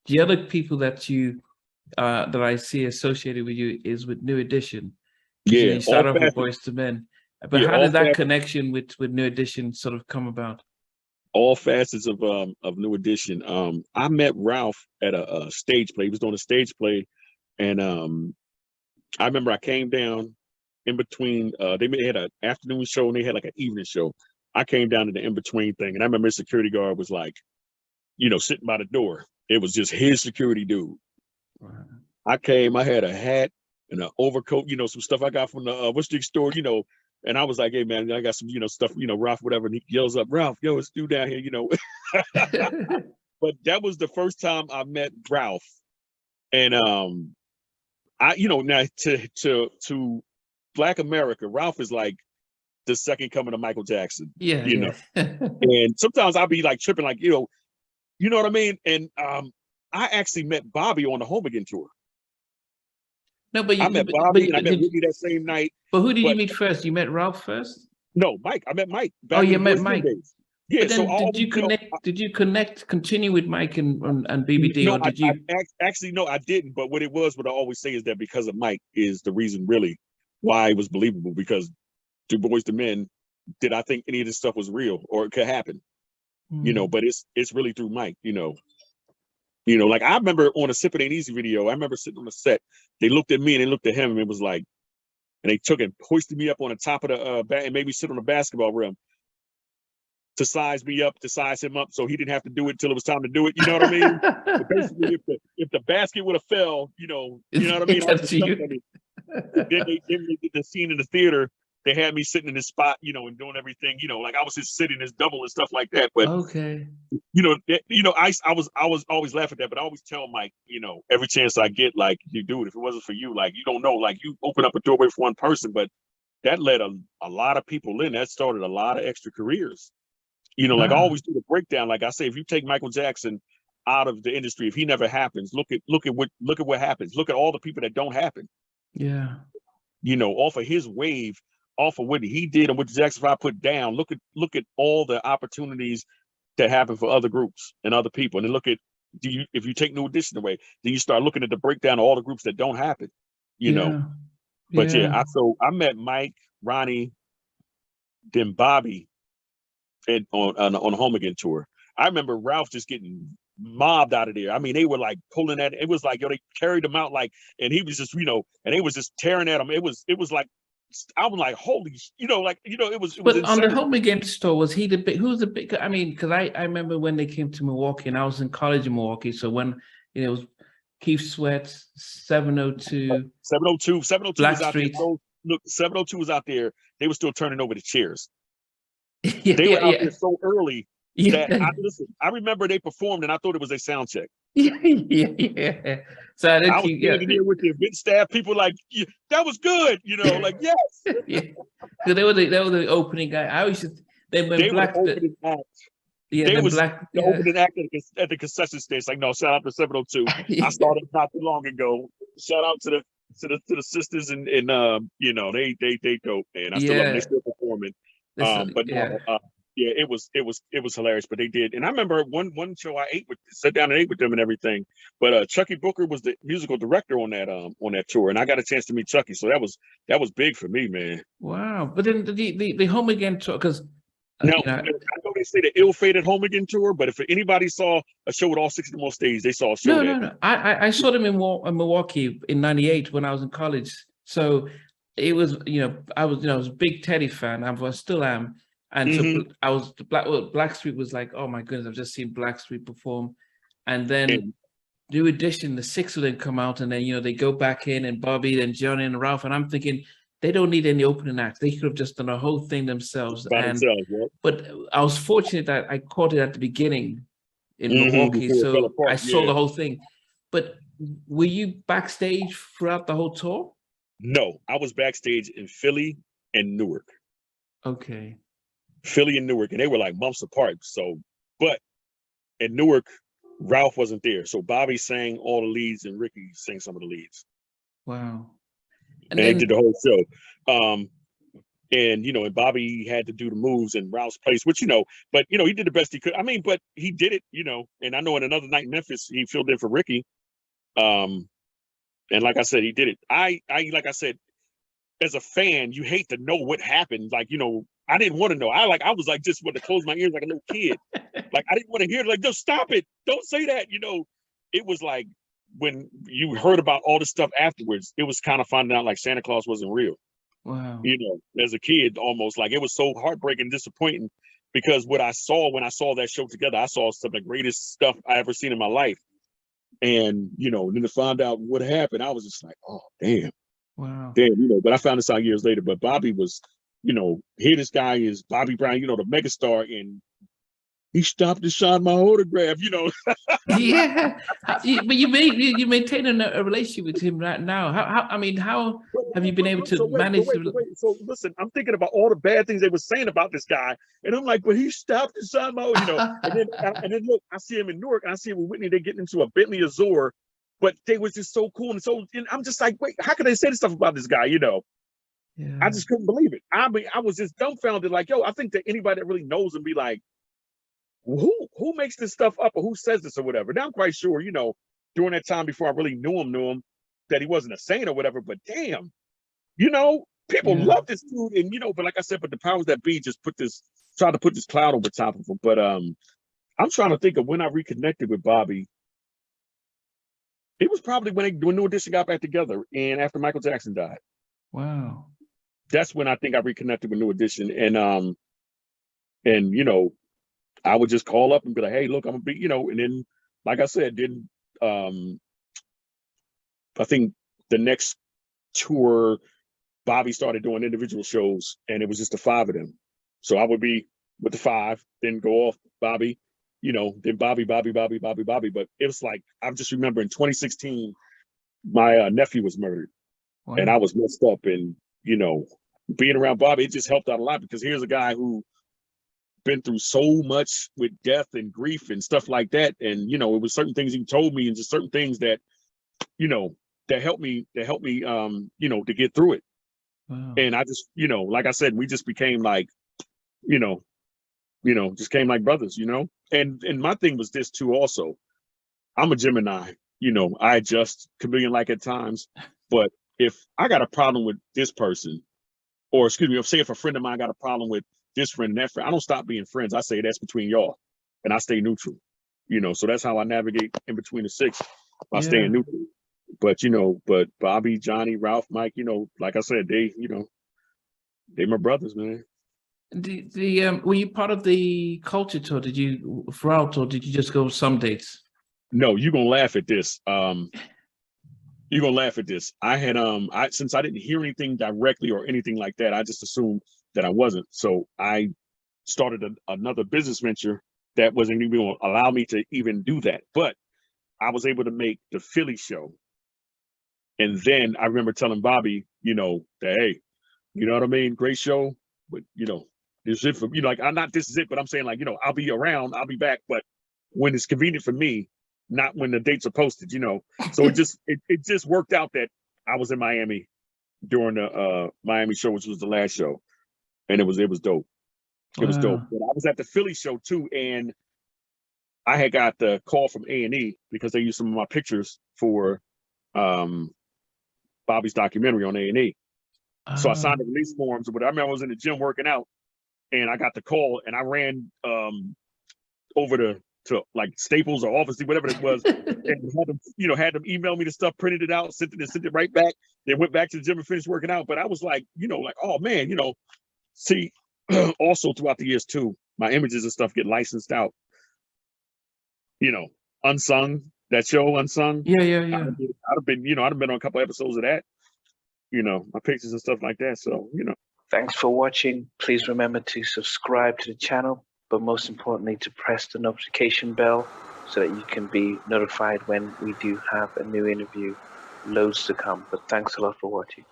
The other people that you that I see associated with you is with New Edition. Yeah, you start off with Boys to Men, but how did that connection with New Edition sort of come about? All facets of New Edition. I met Ralph at a stage play. He was doing a stage play, and I remember I came down in between. They had an afternoon show and they had like an evening show. I came down to the in between thing, and I remember his security guard was like, sitting by the door. It was just his security dude. Wow. I came. I had a hat and an overcoat. Some stuff I got from the Wichita store. And I was like, hey, man, I got some, stuff, Ralph, whatever. And he yells up, Ralph, yo, it's dude down here, But that was the first time I met Ralph. And now to Black America, Ralph is like the second coming of Michael Jackson. Yeah. And sometimes I'll be like tripping, like, you know what I mean? And I actually met Bobby on the Home Again tour. No, but I met Bobby and I met Whitney that same night. But who did you meet first? You met Ralph first? No, Mike. I met Mike. You met Mike. Yeah. But then did you connect? Did you continue with Mike and BBD, no, or did you? Actually, no, I didn't. But what I always say is that because of Mike is the reason really why it was believable. Because to Boys to Men, did I think any of this stuff was real or it could happen? But it's really through Mike. Like I remember on a Sip It Ain't Easy video, I remember sitting on the set. They looked at me and they looked at him, and it was like, and they took and hoisted me up on the top of the and made me sit on the basketball rim to size me up, to size him up, so he didn't have to do it until it was time to do it. You know what I mean? Basically, if the basket would have fell, you know what I mean? Then they did the scene in the theater. They had me sitting in this spot, and doing everything, like I was just sitting as double and stuff like that. But okay, I was always laughing at that, but I always tell Mike, every chance I get, like, you do it. If it wasn't for you, like, you don't know, like, you open up a doorway for one person, but that led a lot of people in. That started a lot of extra careers. Like I always do the breakdown. Like I say, if you take Michael Jackson out of the industry, if he never happens, look at what happens. Look at all the people that don't happen. Yeah. Off of his wave, off of what he did and what Jackson 5 put down, look at all the opportunities that happen for other groups and other people. And then look at, if you take New Edition away, then you start looking at the breakdown of all the groups that don't happen, know. But so I met Mike, Ronnie, then Bobby on the Home Again tour. I remember Ralph just getting mobbed out of there. I mean, they were like pulling at it. It was like, they carried him out, like, and he was just, and they was just tearing at him. It was like, I was like, holy, it was. But insane. on the Home Again tour, was he the big? Who's the big? I mean, because I remember when they came to Milwaukee, and I was in college in Milwaukee. So when it was Keith Sweat, 702 Blackstreet. So, look, 702 was out there. They were still turning over the chairs. They were out there so early. That I remember they performed, and I thought it was a sound check. Yeah. So I was standing there with the event staff, people like, that was good, like, yes. Yeah. So they were the opening guy. I always just they were the opening act. Yeah, they was the opening act at the concession stand. Like, no, shout out to 702. I started not too long ago. Shout out to the sisters and they dope, man. I still love them. They still performing. It was hilarious, but they did. And I remember one show I sat down and ate with them and everything. But Chucky Booker was the musical director on that tour, and I got a chance to meet Chucky, so that was big for me, man. Wow! But then the Home Again tour, because I know they say the ill-fated Home Again tour, but if anybody saw a show with all 6 of them on stage, they saw a show. No. I saw them in Milwaukee in '98 when I was in college. So it was, I was a big Teddy fan. I still am. And so I was Blackstreet was like, oh my goodness, I've just seen Blackstreet perform. And then New Edition, the 6 of them come out, and then they go back in, and Bobby, then Johnny and Ralph. And I'm thinking they don't need any opening act. They could have just done a whole thing themselves. But I was fortunate that I caught it at the beginning in Milwaukee. So I saw the whole thing. But were you backstage throughout the whole tour? No, I was backstage in Philly and Newark. Okay. Philly and Newark, and they were like months apart. So, but in Newark, Ralph wasn't there. So Bobby sang all the leads and Ricky sang some of the leads. Wow. And they did the whole show. And, and Bobby had to do the moves in Ralph's place, which, but, he did the best he could. I mean, but he did it, and I know in another night in Memphis, he filled in for Ricky. And like I said, he did it. Like I said, as a fan, you hate to know what happened. Like, I didn't want to know. I was like, just want to close my ears like a little kid. Like, I didn't want to hear it. Like, no, stop it. Don't say that. It was like when you heard about all this stuff afterwards, it was kind of finding out like Santa Claus wasn't real. Wow. As a kid, almost like it was so heartbreaking, disappointing, because what I saw when I saw that show together, I saw some of the greatest stuff I ever seen in my life. And, then to find out what happened, I was just like, oh, damn. Wow. Damn, but I found this out years later. But Bobby was, here this guy is Bobby Brown, the megastar, and he stopped and signed my autograph, Yeah, but you maintain a relationship with him right now. How have you been able to manage? So listen, I'm thinking about all the bad things they were saying about this guy, and I'm like, but he stopped and signed my, and then look, I see him in Newark, and I see him with Whitney. They're getting into a Bentley Azure, but they was just so cool, and I'm just like, wait, how could they say this stuff about this guy? Yeah. I just couldn't believe it. I mean, I was just dumbfounded. Like, I think that anybody that really knows and be like, who makes this stuff up, or who says this or whatever. Now I'm quite sure, during that time before I really knew him, that he wasn't a saint or whatever. But damn, people love this dude, and but like I said, but the powers that be just tried to put this cloud over top of him. But I'm trying to think of when I reconnected with Bobby. It was probably when New Edition got back together, and after Michael Jackson died. Wow. That's when I think I reconnected with New Edition, and I would just call up and be like, hey, look, I'm gonna be, and then, like I said, I think the next tour, Bobby started doing individual shows, and it was just the 5 of them. So I would be with the 5, then go off Bobby, then Bobby. But it was like, I just remember in 2016, my nephew was murdered. Wow. And I was messed up, and, being around Bobby, it just helped out a lot, because here's a guy who been through so much with death and grief and stuff like that. And, it was certain things he told me, and just certain things that, that helped me, to get through it. Wow. And I just, like I said, we just became like, just came like brothers, and my thing was this too, also, I'm a Gemini, I adjust chameleon-like at times, but if I got a problem with this person, or excuse me, say if a friend of mine got a problem with this friend and that friend, I don't stop being friends. I say that's between y'all, and I stay neutral. So that's how I navigate in between the 6 by staying neutral. But but Bobby, Johnny, Ralph, Mike, like I said, they my brothers, man. Were you part of the culture tour? Did you throughout, or did you just go some dates? No, you're gonna laugh at this. You're gonna laugh at this. I had since I didn't hear anything directly or anything like that, I just assumed that I wasn't. So I started another business venture that wasn't even going to allow me to even do that. But I was able to make the Philly show. And then I remember telling Bobby, that, hey, you know what I mean? Great show, but, this is it for, like, I'm not, this is it, but I'm saying, like, I'll be around, I'll be back, but when it's convenient for me, not when the dates are posted, So it just worked out that I was in Miami during the Miami show, which was the last show. And it was dope. It was dope. But I was at the Philly show too, and I had got the call from A&E because they used some of my pictures for Bobby's documentary on A&E. So I signed the release forms or whatever. I remember I was in the gym working out, and I got the call, and I ran over to like Staples or Office, whatever it was, and had them email me the stuff, printed it out, sent it right back. Then went back to the gym and finished working out. But I was like, like, oh man, see, also throughout the years too, my images and stuff get licensed out. Unsung, that show Unsung. Yeah. I'd have been on a couple episodes of that. My pictures and stuff like that. So, Thanks for watching. Please remember to subscribe to the channel, but most importantly, to press the notification bell so that you can be notified when we do have a new interview. Loads to come, but thanks a lot for watching.